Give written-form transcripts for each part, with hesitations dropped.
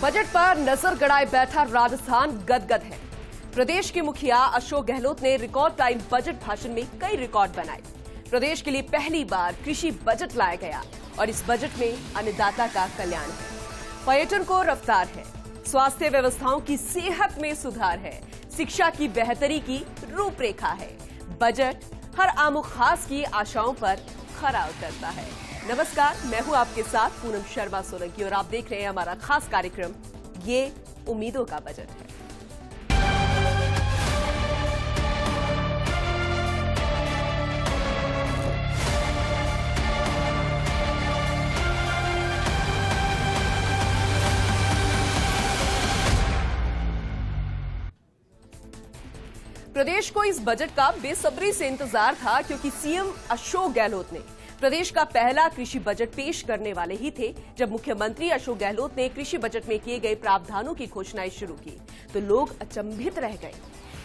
Budget पर नजर गड़ाए बैठा राजस्थान गदगद है। प्रदेश के मुखिया अशोक गहलोत ने रिकॉर्ड टाइम बजट भाषण में कई रिकॉर्ड बनाए। प्रदेश के लिए पहली बार कृषि बजट लाया गया और इस बजट में अन्नदाता का कल्याण है, पर्यटन को रफ्तार है, स्वास्थ्य व्यवस्थाओं की सेहत में सुधार है, शिक्षा की बेहतरी की रूपरेखा है। बजट हर आम खास की आशाओं पर खरा उतरता है। नमस्कार, मैं हूं आपके साथ पूनम शर्मा सोलंकी और आप देख रहे हैं हमारा खास कार्यक्रम ये उम्मीदों का बजट है। प्रदेश को इस बजट का बेसब्री से इंतजार था क्योंकि सीएम अशोक गहलोत ने प्रदेश का पहला कृषि बजट पेश करने वाले ही थे। जब मुख्यमंत्री अशोक गहलोत ने कृषि बजट में किए गए प्रावधानों की घोषणाएं शुरू की तो लोग अचंभित रह गए।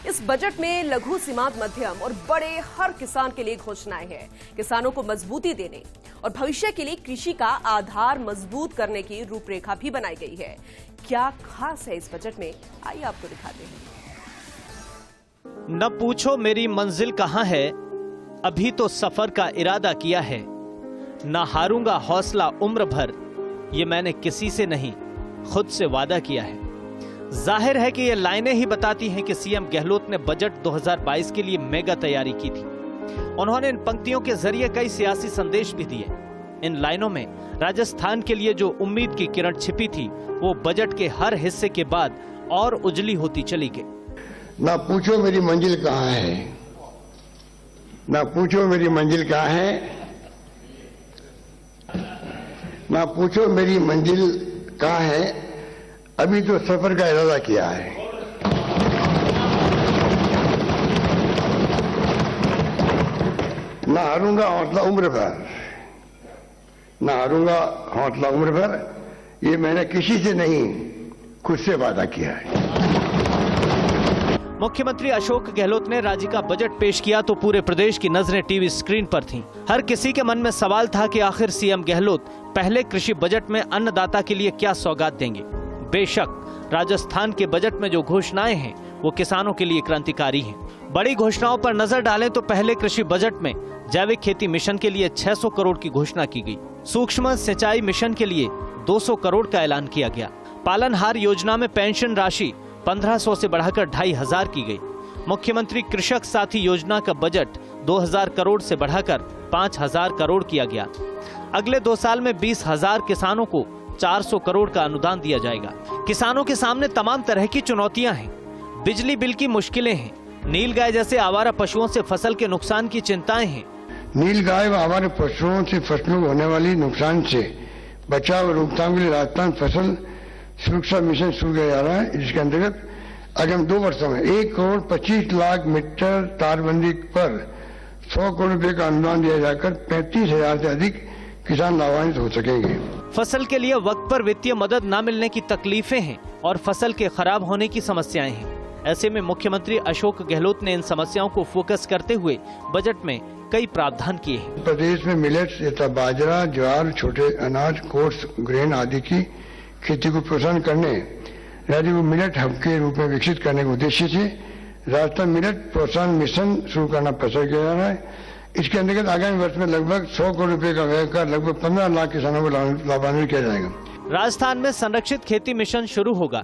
इस बजट में लघु सीमांत मध्यम और बड़े हर किसान के लिए घोषणाएं हैं। किसानों को मजबूती देने और भविष्य के लिए कृषि का आधार मजबूत करने की रूपरेखा भी बनाई गई है। क्या खास है इस बजट में, आइए आपको दिखाते हैं। न पूछो मेरी मंजिल कहाँ है, अभी तो सफर का इरादा किया है। न हारूंगा हौसला उम्र भर, ये मैंने किसी से नहीं खुद से वादा किया है। जाहिर है कि ये लाइनें ही बताती हैं कि सीएम गहलोत ने बजट 2022 के लिए मेगा तैयारी की थी। उन्होंने इन पंक्तियों के जरिए कई सियासी संदेश भी दिए। इन लाइनों में राजस्थान के लिए जो उम्मीद की किरण छिपी थी वो बजट के हर हिस्से के बाद और उजली होती चली गई। ना पूछो मेरी मंजिल कहाँ है, ना पूछो मेरी मंजिल कहाँ है, ना पूछो मेरी मंजिल कहाँ है, अभी तो सफर का इरादा किया है। ना हारूंगा हौसला उम्र भर, ना हारूंगा हौसला उम्र भर, ये मैंने किसी से नहीं खुद से वादा किया है। मुख्यमंत्री अशोक गहलोत ने राज्य का बजट पेश किया तो पूरे प्रदेश की नजरें टीवी स्क्रीन पर थीं। हर किसी के मन में सवाल था कि आखिर सीएम गहलोत पहले कृषि बजट में अन्नदाता के लिए क्या सौगात देंगे। बेशक राजस्थान के बजट में जो घोषणाएं हैं वो किसानों के लिए क्रांतिकारी हैं। बड़ी घोषणाओं पर नजर डालें तो पहले कृषि बजट में जैविक खेती मिशन के लिए 600 करोड़ की घोषणा की गई। सूक्ष्म सिंचाई मिशन के लिए 200 करोड़ का ऐलान किया गया। पालनहार योजना में पेंशन राशि 1500 से बढ़ाकर 2500 की गई। मुख्यमंत्री कृषक साथी योजना का बजट 2000 करोड़ से बढ़ाकर 5000 करोड़ किया गया। अगले 2 साल में 20,000 किसानों को 400 करोड़ का अनुदान दिया जाएगा। किसानों के सामने तमाम तरह की चुनौतियां हैं। बिजली बिल की मुश्किलें हैं, नीलगाय जैसे आवारा पशुओं से फसल के नुकसान की चिंताएं हैं। नीलगाय व आवारा पशुओं से फसलों को होने वाली नुकसान से बचाव और रोकथाम के लिए राजस्थान फसल सुरक्षा मिशन शुरू किया जा रहा है, जिसके अंतर्गत आगामी 2 वर्षों में 1 करोड़ 25 लाख मीटर तारबंदी पर 100 करोड़ रुपए का अनुदान दिया जाकर 35,000 से अधिक किसान लाभान्वित हो सकेंगे। फसल के लिए वक्त पर वित्तीय मदद न मिलने की तकलीफें हैं और फसल के खराब होने की समस्याएं हैं। ऐसे में मुख्यमंत्री अशोक गहलोत ने इन समस्याओं को फोकस करते हुए बजट में कई प्रावधान किए हैं। प्रदेश में मिलेट्स यथा बाजरा, ज्वार, छोटे अनाज, कोर्स ग्रेन आदि की खेती को प्रोत्साहन करने, राज्य को मिलेट हब के रूप में विकसित करने के उद्देश्य से राजस्थान मिलेट प्रोत्साहन मिशन शुरू करना प्रचार किया जा रहा है। इसके अंतर्गत आगामी वर्ष में लगभग 100 करोड़ रुपए का व्यय कर लगभग 15 लाख किसानों को लाभान्वित किया जाएगा। राजस्थान में संरक्षित खेती मिशन शुरू होगा।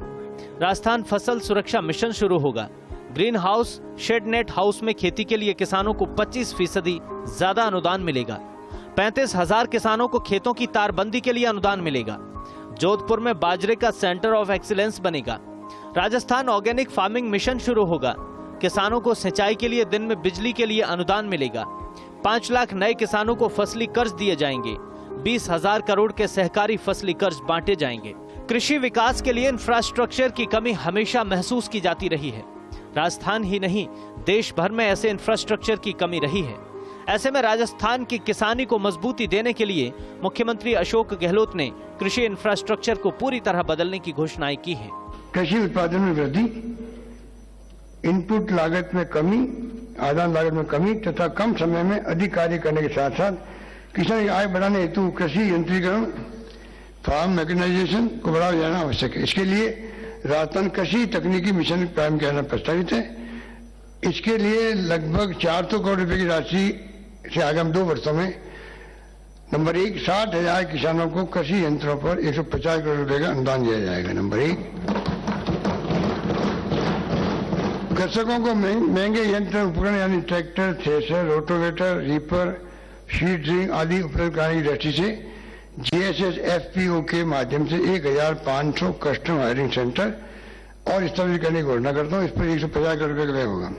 राजस्थान फसल सुरक्षा मिशन शुरू होगा। Green house, shade net house में खेती के लिए किसानों को 25% ज्यादा अनुदान मिलेगा। 35,000 किसानों को खेतों की तारबंदी के लिए अनुदान मिलेगा। जोधपुर में बाजरे का सेंटर ऑफ एक्सीलेंस बनेगा। राजस्थान ऑर्गेनिक फार्मिंग मिशन शुरू होगा। किसानों को सिंचाई के लिए दिन में बिजली के लिए अनुदान मिलेगा। 5 लाख नए किसानों को फसली कर्ज दिए जाएंगे। 20,000 करोड़ के सहकारी फसली कर्ज बांटे जाएंगे। कृषि विकास के लिए इंफ्रास्ट्रक्चर की कमी हमेशा महसूस की जाती रही है। राजस्थान ही नहीं, देश भर में ऐसे इंफ्रास्ट्रक्चर की कमी रही है। ऐसे में राजस्थान की किसानी को मजबूती देने के लिए मुख्यमंत्री अशोक गहलोत ने कृषि इंफ्रास्ट्रक्चर को पूरी तरह बदलने की घोषणाएं की हैं। कृषि उत्पादन में वृद्धि, इनपुट लागत में कमी, आदान लागत में कमी तथा कम समय में अधिक कार्य करने के साथ साथ किसान की आय बढ़ाने हेतु कृषि यंत्रीकरण, फार्म मैकेनाइजेशन को बढ़ावा देना आवश्यक है। इसके लिए राजस्थान कृषि तकनीकी मिशन कायम किया जाना प्रस्तावित है। इसके लिए लगभग 400 करोड़ रुपए की राशि से आगामी 2 वर्षों में नंबर 1, 60,000 किसानों को कृषि यंत्रों पर 150 करोड़ रुपए का अनुदान दिया जाएगा। नंबर 1, कृषकों को महंगे यंत्र उपकरण यानी tractor, thresher, rotavator, reaper, seed drill आदि उपलब्ध कराने की दृष्टि से जीएसएस एफपीओ के माध्यम से 1,500 कस्टम हायरिंग सेंटर और स्थापित करने की घोषणा करता हूँ। इस पर 150 करोड़ रुपए का व्यय होगा।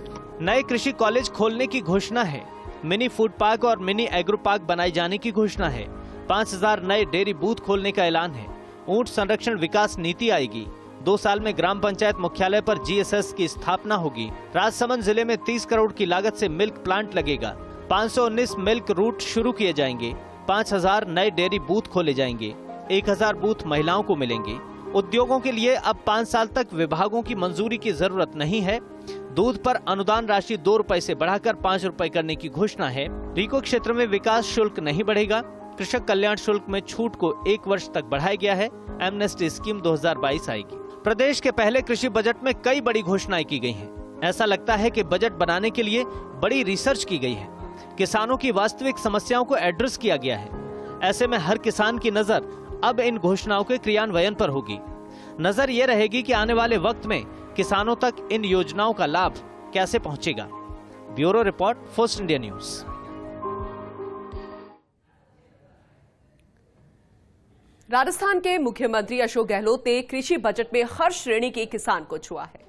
नए कृषि कॉलेज खोलने की घोषणा है। मिनी फूड पार्क और मिनी एग्रो पार्क बनाए जाने की घोषणा है। 5,000 नए डेयरी बूथ खोलने का ऐलान है। ऊंट संरक्षण विकास नीति आएगी। 2 साल में ग्राम पंचायत मुख्यालय पर जीएसएस की स्थापना होगी। राजसमंद जिले में 30 करोड़ की लागत से मिल्क प्लांट लगेगा। 519 मिल्क रूट शुरू किए जाएंगे। 5,000 नए डेयरी बूथ खोले जाएंगे। 1,000 बूथ महिलाओं को मिलेंगे। उद्योगों के लिए अब 5 साल तक विभागों की मंजूरी की जरूरत नहीं है। दूध पर अनुदान राशि 2 रुपए से बढ़ाकर 5 रुपए करने की घोषणा है। रीको क्षेत्र में विकास शुल्क नहीं बढ़ेगा। कृषक कल्याण शुल्क में छूट को 1 वर्ष तक बढ़ाया गया है। एमनेस्टी स्कीम 2022 आएगी। प्रदेश के पहले कृषि बजट में कई बड़ी घोषणाएं की गई हैं। ऐसा लगता है कि बजट बनाने के लिए बड़ी रिसर्च की गई है। किसानों की वास्तविक समस्याओं को एड्रेस किया गया है। ऐसे में हर किसान की नजर अब इन घोषणाओं के क्रियान्वयन पर होगी। नजर ये रहेगी कि आने वाले वक्त में किसानों तक इन योजनाओं का लाभ कैसे पहुंचेगा। Bureau report, first India news. Rajasthan के मुख्यमंत्री अशोक गहलोत ने कृषि बजट में हर श्रेणी के किसान को छुआ है।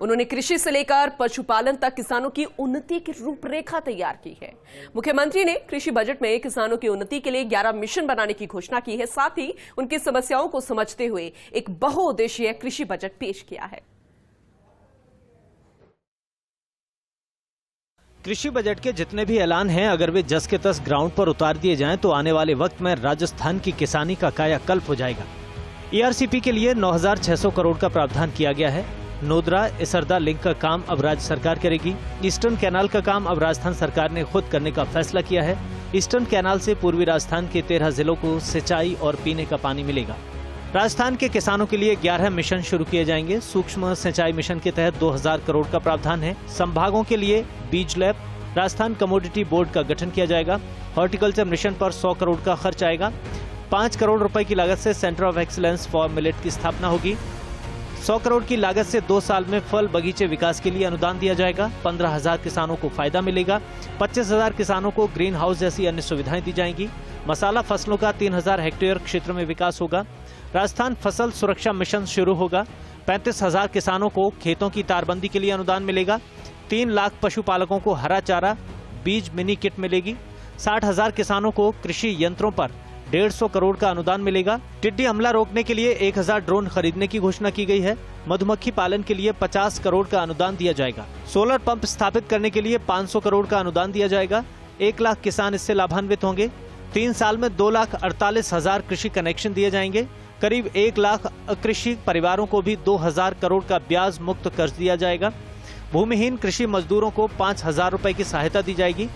उन्होंने कृषि से लेकर पशुपालन तक किसानों की उन्नति की रूपरेखा तैयार की है। मुख्यमंत्री ने कृषि बजट में किसानों की उन्नति के लिए 11 मिशन बनाने की घोषणा की है। साथ ही उनकी समस्याओं को समझते हुए एक बहुउद्देशीय कृषि बजट पेश किया है। कृषि बजट के जितने भी ऐलान हैं, अगर वे जस के तस ग्राउंड पर उतार दिए जाएं तो आने वाले वक्त में राजस्थान की किसानी का कायाकल्प हो जाएगा। ईआरसीपी के लिए 9,600 करोड़ का प्रावधान किया गया है। नोदरा इसरदा लिंक का काम अब राज्य सरकार करेगी। ईस्टर्न कैनाल का काम अब राजस्थान सरकार ने खुद करने का फैसला किया है। ईस्टर्न कैनाल से पूर्वी राजस्थान के 13 जिलों को सिंचाई और पीने का पानी मिलेगा। राजस्थान के किसानों के लिए 11 मिशन शुरू किए जाएंगे। सूक्ष्म सिंचाई मिशन के तहत 2,000 करोड़ का प्रावधान है। संभागों के लिए बीज लैब, राजस्थान कमोडिटी बोर्ड का गठन किया जाएगा। हॉर्टिकल्चर मिशन पर 100 करोड़ का खर्च आएगा। 5 करोड़ रुपए की लागत से centre of excellence for millet की स्थापना होगी। 100 करोड़ की लागत से 2 साल में फल बगीचे विकास के लिए अनुदान दिया जाएगा। 15,000 किसानों को फायदा मिलेगा। 25,000 किसानों को ग्रीन हाउस जैसी अन्य सुविधाएं दी जाएंगी। मसाला फसलों का 3,000 हेक्टेयर क्षेत्र में विकास होगा। राजस्थान फसल सुरक्षा मिशन शुरू होगा। 35,000 किसानों को खेतों की तारबंदी के लिए अनुदान मिलेगा। 3 लाख पशुपालकों को हरा चारा, बीज मिनी किट मिलेगी। 60,000 किसानों को कृषि यंत्रों पर 150 करोड़ का अनुदान मिलेगा। टिड्डी हमला रोकने के लिए 1,000 ड्रोन खरीदने की घोषणा की गई है। मधुमक्खी पालन के लिए 50 करोड़ का अनुदान दिया जाएगा। सोलर पंप स्थापित करने के लिए 500 करोड़ का अनुदान दिया जाएगा। 1 लाख किसान इससे लाभान्वित होंगे। 3 साल में 2,48,000 कृषि कनेक्शन दिए जाएंगे। करीब 1 लाख कृषि परिवारों को भी 2,000 करोड़ का ब्याज मुक्त कर्ज दिया जाएगा। भूमिहीन कृषि मजदूरों को 5,000 रुपए की सहायता दी जाएगी।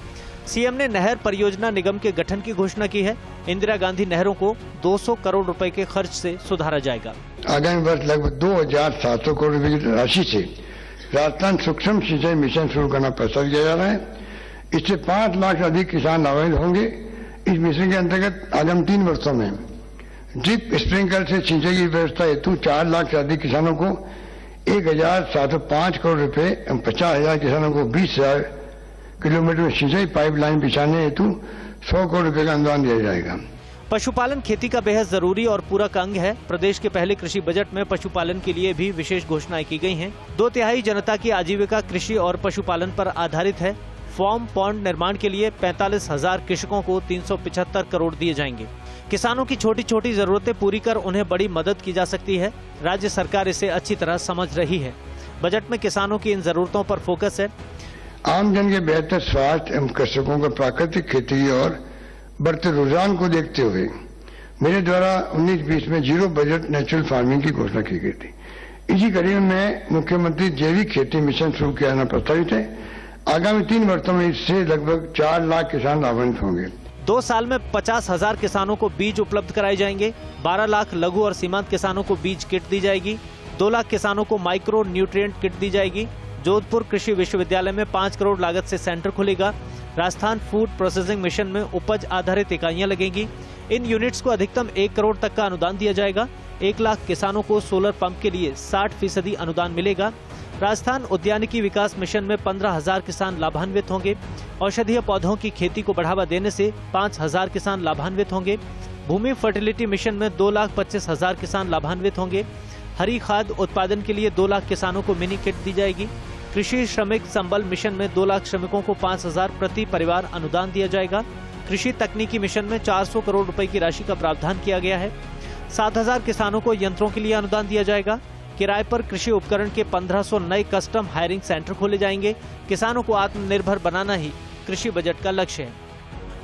सीएम ने नहर परियोजना निगम के गठन की घोषणा की है। इंदिरा गांधी नहरों को 200 करोड़ रुपए के खर्च से सुधारा जाएगा। आगामी वर्ष लगभग 2,700 करोड़ रुपए की राशि से राजस्थान सूक्ष्म सिंचाई मिशन शुरू करना प्रस्ताव किया जा रहा है। इससे 5 लाख से अधिक किसान लाभान्वित होंगे। इस मिशन के अंतर्गत आगामी 3 वर्षों में ड्रिप स्प्रिंकलर से सिंचाई की व्यवस्था हेतु 4 लाख से अधिक किसानों को 1,705 करोड़ रुपए, 50,000 किसानों को 20,000 किलोमीटर में सिंचाई पाइपलाइन बिछाने हेतु 100 करोड़ रुपए का अनुदान दिया जाएगा। पशुपालन खेती का बेहद जरूरी और पूरक अंग है। प्रदेश के पहले कृषि बजट में पशुपालन के लिए भी विशेष घोषणाएं की गई हैं। 2/3 जनता की आजीविका कृषि और पशुपालन पर आधारित है। फार्म पॉन्ड निर्माण के लिए 45,000 कृषकों को 375 करोड़ दिए जाएंगे। किसानों की छोटी छोटी जरूरतें पूरी कर उन्हें बड़ी मदद की जा सकती है। राज्य सरकार इसे अच्छी तरह समझ रही है। बजट में किसानों की इन जरूरतों पर फोकस है। आमजन के बेहतर स्वास्थ्य एवं कृषकों को प्राकृतिक खेती और बढ़ते रुझान को देखते हुए मेरे द्वारा 19-20 में जीरो बजट नेचुरल फार्मिंग की घोषणा की गई थी। इसी कड़ी में मुख्यमंत्री जैविक खेती मिशन शुरू किया जाना प्रस्तावित है। आगामी 3 वर्षों में इससे लगभग 4 लाख किसान लाभान्वित होंगे। 2 साल में 50,000 किसानों को बीज उपलब्ध कराए जाएंगे। 12 लाख लघु और सीमांत किसानों को बीज किट दी जाएगी। 2 लाख किसानों को माइक्रो न्यूट्रिएंट किट दी जाएगी। जोधपुर कृषि विश्वविद्यालय में 5 करोड़ लागत से सेंटर खुलेगा। राजस्थान फूड प्रोसेसिंग मिशन में उपज आधारित इकाइयां लगेंगी। इन यूनिट्स को अधिकतम 1 करोड़ तक का अनुदान दिया जाएगा। 1 लाख किसानों को सोलर पंप के लिए 60% अनुदान मिलेगा। राजस्थान उद्यानिकी विकास मिशन में 15,000 किसान लाभान्वित होंगे। औषधीय पौधों की खेती को बढ़ावा देने से 5,000 किसान लाभान्वित होंगे। भूमि फर्टिलिटी मिशन में 2,25,000 किसान लाभान्वित होंगे। हरी खाद उत्पादन के लिए 2 लाख किसानों को मिनी किट दी जाएगी। कृषि श्रमिक संबल मिशन में 2 लाख श्रमिकों को 5,000 प्रति परिवार अनुदान दिया जाएगा। कृषि तकनीकी मिशन में 400 करोड़ रुपए की राशि का प्रावधान किया गया है। 7,000 किसानों को यंत्रों के लिए अनुदान दिया जाएगा। किराए पर कृषि उपकरण के 1500 नए कस्टम हायरिंग सेंटर खोले जाएंगे। किसानों को आत्मनिर्भर बनाना ही कृषि बजट का लक्ष्य है।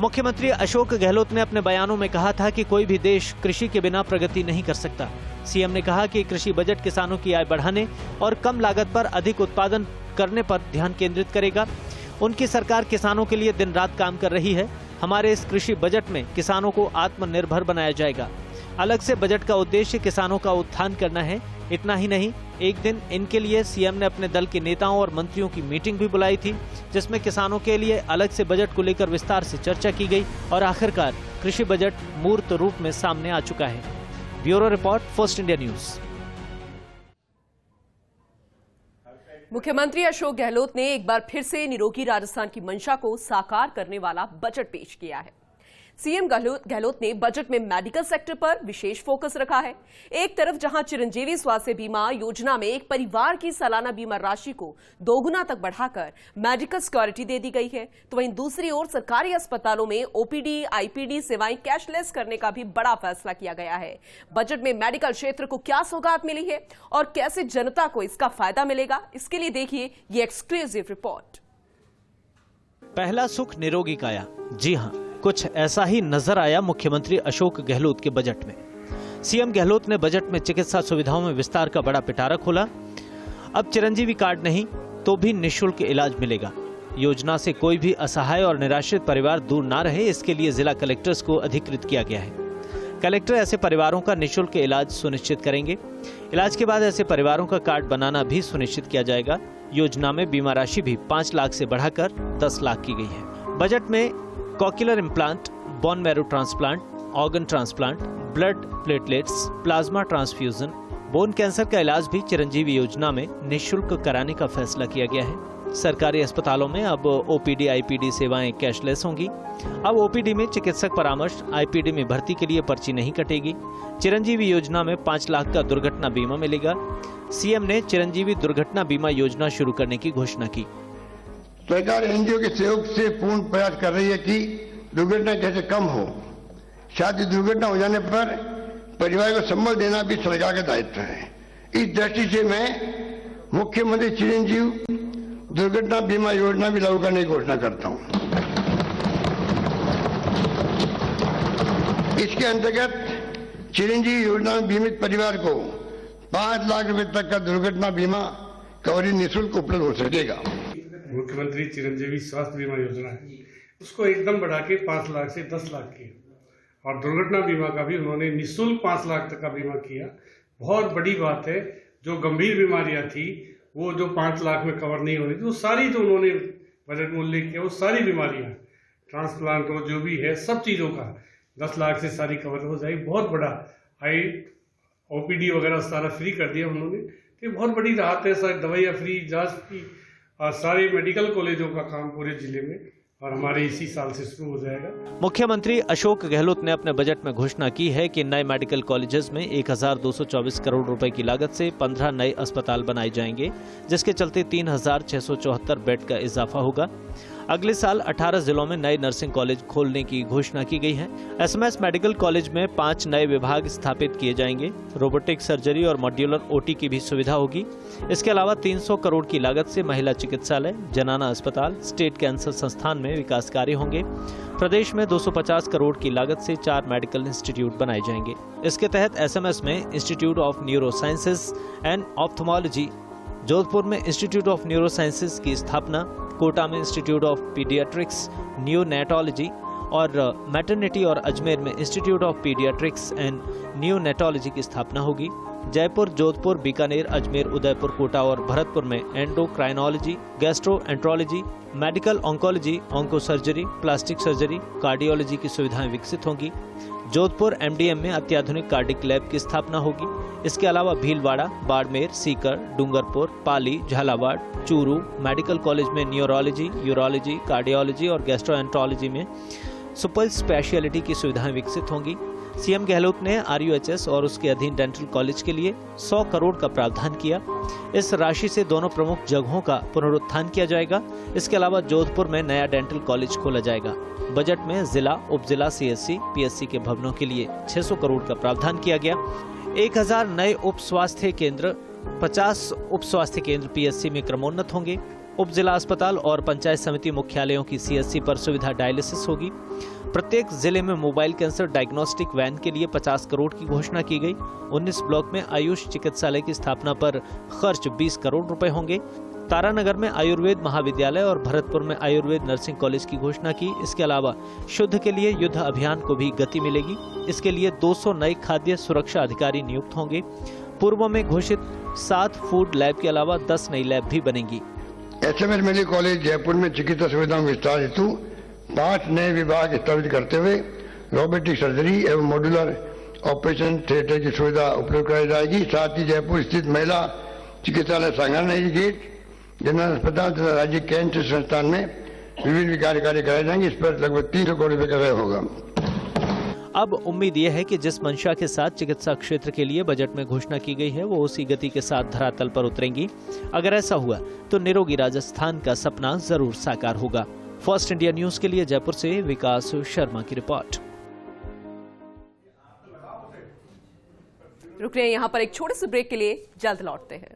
मुख्यमंत्री अशोक गहलोत ने अपने बयानों में कहा था कि कोई भी देश कृषि के बिना प्रगति नहीं कर सकता। सीएम ने कहा कि कृषि बजट किसानों की आय बढ़ाने और कम लागत पर अधिक उत्पादन करने पर ध्यान केंद्रित करेगा। उनकी सरकार किसानों के लिए दिन रात काम कर रही है। हमारे इस कृषि बजट में किसानों को आत्मनिर्भर बनाया जाएगा। अलग से बजट का उद्देश्य किसानों का उत्थान करना है। इतना ही नहीं, एक दिन इनके लिए सीएम ने अपने दल के नेताओं और मंत्रियों की मीटिंग भी बुलाई थी, जिसमें किसानों के लिए अलग से बजट को लेकर विस्तार से चर्चा की गई और आखिरकार कृषि बजट मूर्त रूप में सामने आ चुका है। Bureau report, first India news. मुख्यमंत्री अशोक गहलोत ने एक बार फिर से निरोगी राजस्थान की मंशा को साकार करने वाला बजट पेश किया है। सीएम गहलोत ने बजट में मेडिकल सेक्टर पर विशेष फोकस रखा है। एक तरफ जहां चिरंजीवी स्वास्थ्य बीमा योजना में एक परिवार की सालाना बीमा राशि को 2 गुना तक बढ़ाकर मेडिकल सिक्योरिटी दे दी गई है, तो वहीं दूसरी ओर सरकारी अस्पतालों में ओपीडी, आईपीडी सेवाएं कैशलेस करने का भी बड़ा फैसला किया गया है। बजट में मेडिकल क्षेत्र को क्या सौगात मिली है और कैसे जनता को इसका फायदा मिलेगा, इसके लिए देखिए ये एक्सक्लूसिव रिपोर्ट। पहला सुख निरोगी काया। जी हां, कुछ ऐसा ही नजर आया मुख्यमंत्री अशोक गहलोत के बजट में। सीएम गहलोत ने बजट में चिकित्सा सुविधाओं में विस्तार का बड़ा पिटारा खोला। अब चिरंजीवी कार्ड नहीं तो भी निःशुल्क इलाज मिलेगा। योजना से कोई भी असहाय और निराश्रित परिवार दूर ना रहे, इसके लिए जिला कलेक्टर्स को अधिकृत किया गया है। कलेक्टर ऐसे परिवारों का निःशुल्क इलाज सुनिश्चित करेंगे। इलाज के बाद ऐसे परिवारों का कार्ड बनाना भी सुनिश्चित किया जाएगा। योजना में बीमा राशि भी 5 लाख से बढ़ाकर 10 लाख की गई है। बजट में cochlear implant, bone marrow transplant, organ transplant, blood platelets, plasma transfusion, bone cancer का इलाज भी चिरंजीवी योजना में निःशुल्क कराने का फैसला किया गया है। सरकारी अस्पतालों में अब ओपीडी, आईपीडी सेवाएं कैशलेस होंगी। अब ओपीडी में चिकित्सक परामर्श, आईपीडी में भर्ती के लिए पर्ची नहीं कटेगी। चिरंजीवी योजना में 5 लाख का दुर्घटना बीमा मिलेगा। सीएम ने चिरंजीवी दुर्घटना बीमा योजना शुरू करने की घोषणा की। सरकार एनजीओ के सहयोग से पूर्ण प्रयास कर रही है कि दुर्घटना कैसे कम हो। शादी दुर्घटना हो जाने पर परिवार को संबल देना भी सरकार का दायित्व है। इस दृष्टि से मैं मुख्यमंत्री चिरंजीव दुर्घटना बीमा योजना भी लागू करने की घोषणा करता हूं। इसके अंतर्गत चिरंजीवी योजना में बीमित परिवार को 5 लाख रुपए तक का दुर्घटना बीमा कवरेज निःशुल्क उपलब्ध हो सकेगा। मुख्यमंत्री चिरंजीवी स्वास्थ्य बीमा योजना है, उसको एकदम बढ़ा के 5 लाख से 10 लाख किया और दुर्घटना बीमा का भी उन्होंने निःशुल्क 5 लाख तक का बीमा किया। बहुत बड़ी बात है। जो गंभीर बीमारियां थी वो जो 5 लाख में कवर नहीं हो रही थी, वो सारी जो उन्होंने बजट में उल्लेख किया, वो सारी बीमारियां, ट्रांसप्लांट हो जो भी है, सब चीज़ों का 10 लाख से सारी कवर हो जाएगी। बहुत बड़ा ओपीडी वगैरह सारा फ्री कर दिया उन्होंने। ये बहुत बड़ी राहत है। सारी दवाइयाँ फ्री, जांच फ्री और सारे मेडिकल कॉलेजों का काम पूरे जिले में और हमारे इसी साल से शुरू हो जाएगा। मुख्यमंत्री अशोक गहलोत ने अपने बजट में घोषणा की है कि नए मेडिकल कॉलेजेस में 1224 करोड़ रुपए की लागत से 15 नए अस्पताल बनाए जाएंगे, जिसके चलते 3674 बेड का इजाफा होगा। अगले साल 18 जिलों में नए नर्सिंग कॉलेज खोलने की घोषणा की गई है। एसएमएस मेडिकल कॉलेज में 5 नए विभाग स्थापित किए जाएंगे। रोबोटिक सर्जरी और मॉड्यूलर ओटी की भी सुविधा होगी। इसके अलावा 300 करोड़ की लागत से महिला चिकित्सालय, जनाना अस्पताल, स्टेट कैंसर संस्थान में विकास कार्य होंगे। प्रदेश में 250 करोड़ की लागत से 4 मेडिकल इंस्टीट्यूट बनाए जाएंगे। इसके तहत एसएमएस में institute of neuro sciences and ophthalmology, Jodhpur में इंस्टीट्यूट ऑफ न्यूरो साइंसेज की स्थापना, कोटा में इंस्टीट्यूट ऑफ पीडियाट्रिक्स, न्यूनेटोलॉजी और मैटरनिटी और अजमेर में इंस्टीट्यूट ऑफ पीडियाट्रिक्स एंड न्यूनेटोलॉजी की स्थापना होगी। जयपुर, जोधपुर, बीकानेर, अजमेर, उदयपुर, कोटा और भरतपुर में endocrinology, gastroenterology, medical oncology, oncosurgery, plastic surgery, cardiology की सुविधाएं विकसित होंगी। जोधपुर एमडीएम में अत्याधुनिक कार्डिक लैब की स्थापना होगी। इसके अलावा भीलवाड़ा, बाड़मेर, सीकर, डूंगरपुर, पाली, झालावाड़, चूरू मेडिकल कॉलेज में न्यूरोलॉजी, यूरोलॉजी, कार्डियोलॉजी और गैस्ट्रोएंट्रोलॉजी में सुपर स्पेशलिटी की सुविधाएं विकसित होंगी। सीएम गहलोत ने आरयूएचएस और उसके अधीन डेंटल कॉलेज के लिए 100 करोड़ का प्रावधान किया। इस राशि से दोनों प्रमुख जगहों का पुनरुत्थान किया जाएगा। इसके अलावा जोधपुर में नया डेंटल कॉलेज खोला जाएगा। बजट में जिला, उपजिला सीएससी, पीएससी के भवनों के लिए 600 करोड़ का प्रावधान किया गया। 1000 नए उप स्वास्थ्य केंद्र, 50 उप स्वास्थ्य केंद्र पीएससी में क्रमोन्नत होंगे। उप जिला अस्पताल और पंचायत समिति मुख्यालयों की सीएससी पर सुविधा डायलिसिस होगी। प्रत्येक जिले में मोबाइल कैंसर डायग्नोस्टिक वैन के लिए 50 करोड़ की घोषणा की गई। 19 ब्लॉक में आयुष चिकित्सालय की स्थापना पर खर्च 20 करोड़ रुपए होंगे। तारानगर में आयुर्वेद महाविद्यालय और भरतपुर में आयुर्वेद नर्सिंग कॉलेज की घोषणा की। इसके अलावा शुद्ध के लिए युद्ध अभियान को भी गति मिलेगी। इसके लिए 200 नए खाद्य सुरक्षा अधिकारी नियुक्त होंगे। पूर्व में घोषित 7 फूड लैब के अलावा 10 नई लैब भी बनेंगी। एसएमएस मेडिकल कॉलेज जयपुर में चिकित्सा सुविधाओं के विस्तार हेतु 5 नए विभाग स्थापित करते हुए रोबोटिक सर्जरी एवं मॉड्यूलर ऑपरेशन थिएटर की सुविधा उपलब्ध कराई जाएगी। साथ ही जयपुर स्थित महिला चिकित्सालय सांगना गेट, जनरल अस्पताल तथा राज्य कैंसर संस्थान में विभिन्न कार्य कराए जाएंगे। इस पर लगभग 300 करोड़ रुपए का व्यय होगा। अब उम्मीद यह है कि जिस मंशा के साथ चिकित्सा क्षेत्र के लिए बजट में घोषणा की गई है वो उसी गति के साथ धरातल पर उतरेंगी। अगर ऐसा हुआ तो निरोगी राजस्थान का सपना जरूर साकार होगा। फर्स्ट इंडिया न्यूज के लिए जयपुर से विकास शर्मा की रिपोर्ट। रुक रहे हैं यहाँ पर एक छोटे से ब्रेक के लिए, जल्द लौटते हैं।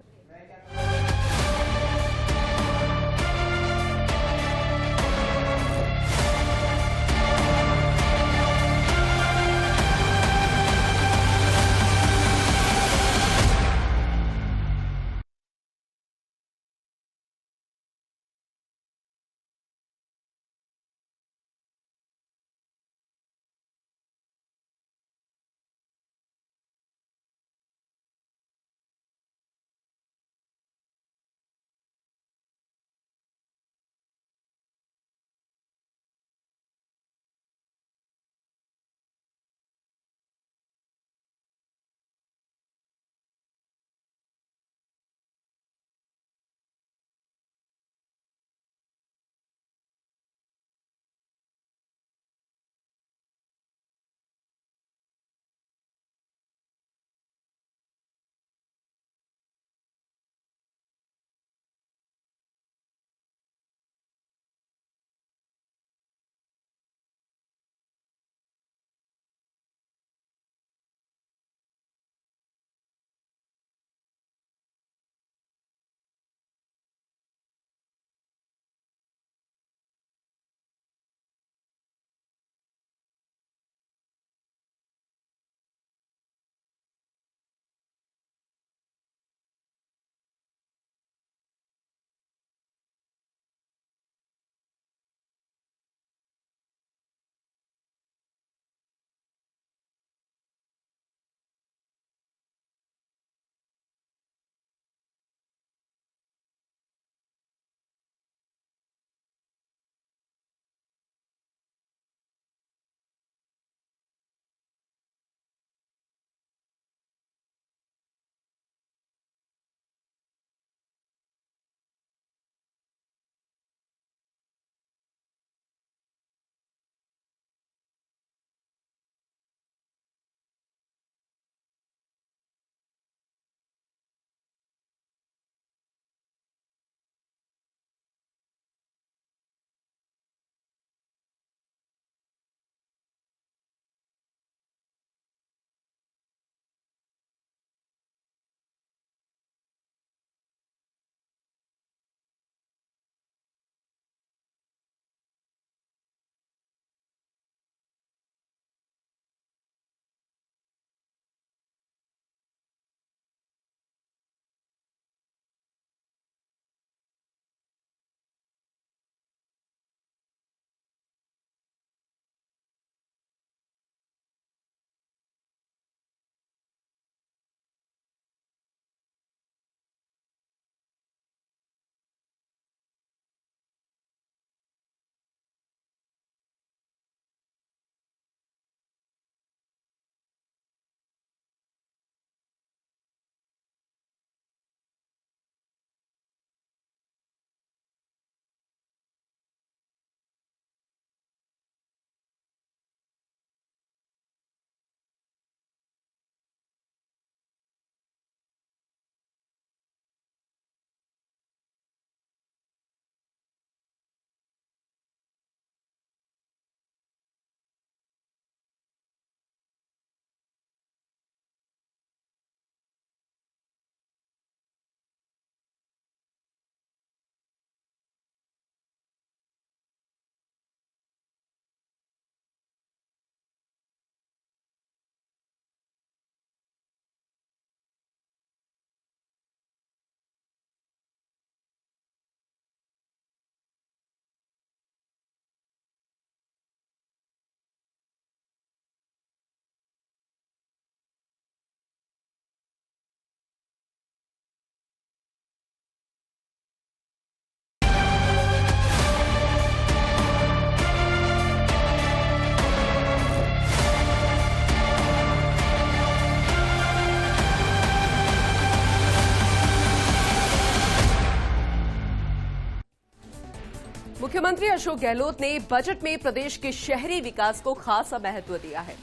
मुख्यमंत्री अशोक गहलोत ने बजट में प्रदेश के शहरी विकास को खासा महत्व दिया है।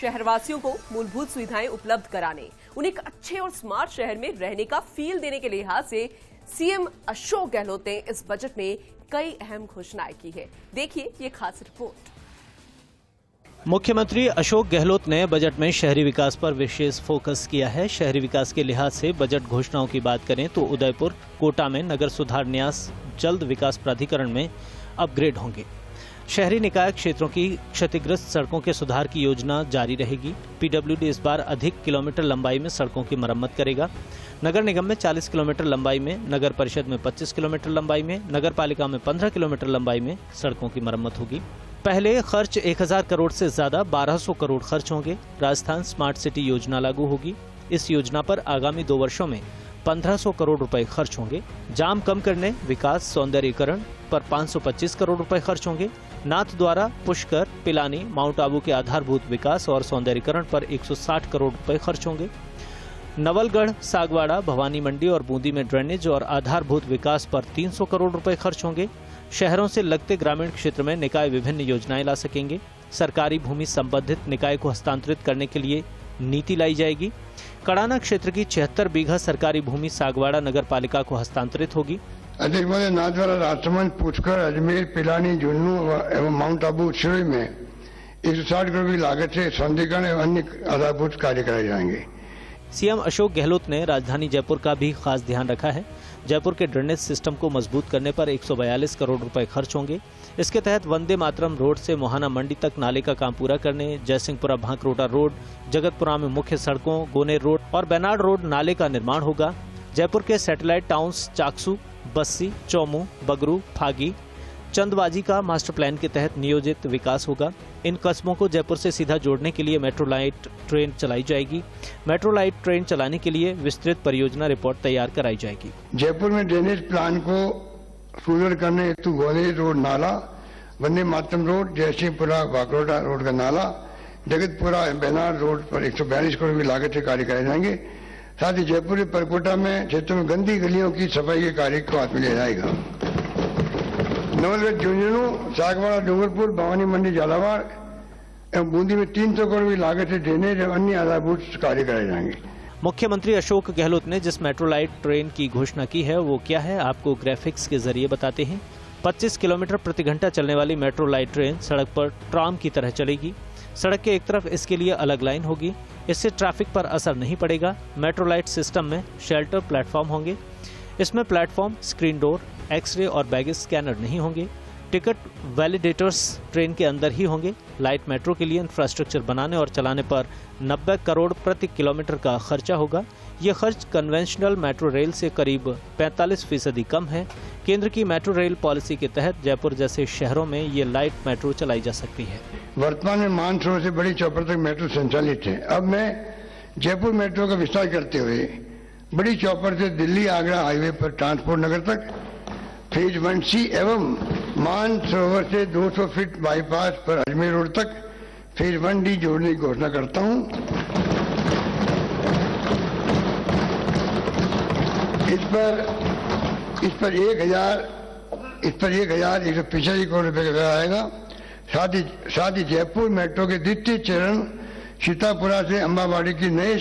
शहरवासियों को मूलभूत सुविधाएं उपलब्ध कराने, उन्हें एक अच्छे और स्मार्ट शहर में रहने का फील देने के लिहाज से सीएम अशोक गहलोत ने इस बजट में कई अहम घोषणाएं की है। देखिए ये खास रिपोर्ट। मुख्यमंत्री अशोक गहलोत ने बजट में शहरी विकास पर विशेष फोकस किया है। शहरी विकास के लिहाज से बजट घोषणाओं की बात करें तो उदयपुर, कोटा में नगर सुधार न्यास जल्द विकास प्राधिकरण में अपग्रेड होंगे। शहरी निकाय क्षेत्रों की क्षतिग्रस्त सड़कों के सुधार की योजना जारी रहेगी। पीडब्ल्यूडी इस बार अधिक किलोमीटर लंबाई में सड़कों की मरम्मत करेगा। नगर निगम में 40 किलोमीटर लंबाई में, नगर परिषद में 25 किलोमीटर लंबाई में, नगर पालिका में 15 किलोमीटर लंबाई में सड़कों की मरम्मत होगी। पहले खर्च 1000 करोड़ से ज्यादा 1200 करोड़ खर्च होंगे। राजस्थान स्मार्ट सिटी योजना लागू होगी। इस योजना पर आगामी 2 वर्षों में 1500 करोड़ रुपए खर्च होंगे। जाम कम करने, विकास, सौंदर्यीकरण पर 525 करोड़ रुपए खर्च होंगे। नाथद्वारा, पुष्कर, पिलानी, माउंट आबू के आधारभूत विकास और सौंदर्यीकरण पर 160 करोड़ रुपए खर्च होंगे। नवलगढ़, सागवाड़ा, भवानी मंडी और बूंदी में ड्रेनेज और आधारभूत विकास पर 300 करोड़ रुपए खर्च होंगे। शहरों से लगते ग्रामीण क्षेत्र में निकाय विभिन्न योजनाएं ला सकेंगे। सरकारी भूमि संबंधित निकाय को हस्तांतरित करने के लिए नीति लाई जाएगी। कड़ाना क्षेत्र की 76 बीघा सरकारी भूमि सागवाड़ा नगर पालिका को हस्तांतरित होगी। अधिक नाथद्वारा, राजसमंद, पुष्कर, अजमेर, पिलानी, झुंझुनू एवं माउंट आबू शिरोई में 160 करोड़ की लागत से सौंदर्यीकरण एवं अन्य आधारभूत कार्य कराए जाएंगे। सीएम अशोक गहलोत ने राजधानी जयपुर का भी खास ध्यान रखा है। जयपुर के ड्रेनेज सिस्टम को मजबूत करने पर 142 करोड़ रुपए खर्च होंगे। इसके तहत वंदे मातरम रोड से मोहाना मंडी तक नाले का काम पूरा करने, जयसिंहपुरा भांकरोटा रोड, जगतपुरा में मुख्य सड़कों, गोनेर रोड और बेनाड रोड नाले का निर्माण होगा। जयपुर के सैटेलाइट टाउन्स चाकसू, बस्सी, चौमू, बगरू, फागी, चंदबाजी का मास्टर प्लान के तहत नियोजित विकास होगा। इन कस्बों को जयपुर से सीधा जोड़ने के लिए मेट्रो लाइट ट्रेन चलाई जाएगी। मेट्रो लाइट ट्रेन चलाने के लिए विस्तृत परियोजना रिपोर्ट तैयार कराई जाएगी। जयपुर में ड्रेनेज प्लान को सुदृढ़ करने हेतु गोनेर रोड नाला, वंदे मातरम रोड, जयसिंहपुरा भांकरोटा रोड का नाला, जगतपुरा बेनाड रोड पर 142 करोड़ की लागत से कार्य कराए जाएंगे। साथ ही जयपुर के परकोटा में क्षेत्र में गंदी गलियों की सफाई के कार्य को हाथ में लिया जाएगा। नवलगढ़, झुंझुनू, सागवाड़ा, डूंगरपुर, भवानी मंडी, झालावाड़ एवं बूंदी में 300 करोड़ की लागत से ड्रेनेज एवं अन्य आधारभूत कार्य कराए जाएंगे। मुख्यमंत्री अशोक गहलोत ने जिस मेट्रो लाइट ट्रेन की घोषणा की है वो क्या है, आपको ग्राफिक्स के जरिए बताते हैं। 25 किलोमीटर प्रति घंटा चलने वाली मेट्रो लाइट ट्रेन सड़क पर ट्राम की तरह चलेगी। सड़क के एक तरफ इसके लिए अलग लाइन होगी। इससे ट्रैफिक पर असर नहीं पड़ेगा। मेट्रो लाइट सिस्टम में शेल्टर प्लेटफॉर्म होंगे। इसमें प्लेटफॉर्म, स्क्रीन डोर, एक्सरे और बैगेज स्कैनर नहीं होंगे। टिकट वैलिडेटर्स ट्रेन के अंदर ही होंगे। लाइट मेट्रो के लिए इंफ्रास्ट्रक्चर बनाने और चलाने पर 90 करोड़ प्रति किलोमीटर का खर्चा होगा। यह खर्च कन्वेंशनल मेट्रो रेल से करीब 45% कम है। केंद्र की मेट्रो रेल पॉलिसी के तहत जयपुर जैसे शहरों में ये लाइट मेट्रो चलाई जा सकती है। वर्तमान में मानसरोवर से बड़ी चौपर तक मेट्रो संचालित है। अब मैं जयपुर मेट्रो का विस्तार करते हुए बड़ी चौपर से दिल्ली आगरा हाईवे पर ट्रांसपोर्ट नगर तक फेज 1C एवं मानसरोवर से 200 फीट बाईपास पर अजमेर रोड तक फेज 1D जोड़ने की घोषणा करता हूं। इस पर 1150 करोड़ रुपए का आएगा। साथ ही जयपुर मेट्रो के द्वितीय चरण सीतापुरा से अंबावाड़ी की नए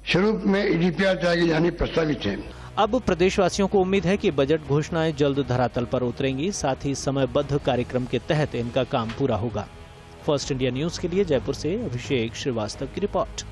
स्वरूप में DPR तैयार की जानी प्रस्तावित है। अब प्रदेशवासियों को उम्मीद है कि बजट घोषणाएं जल्द धरातल पर उतरेंगी। साथ ही समयबद्ध कार्यक्रम के तहत इनका काम पूरा होगा। फर्स्ट इंडिया न्यूज के लिए जयपुर से अभिषेक श्रीवास्तव की रिपोर्ट।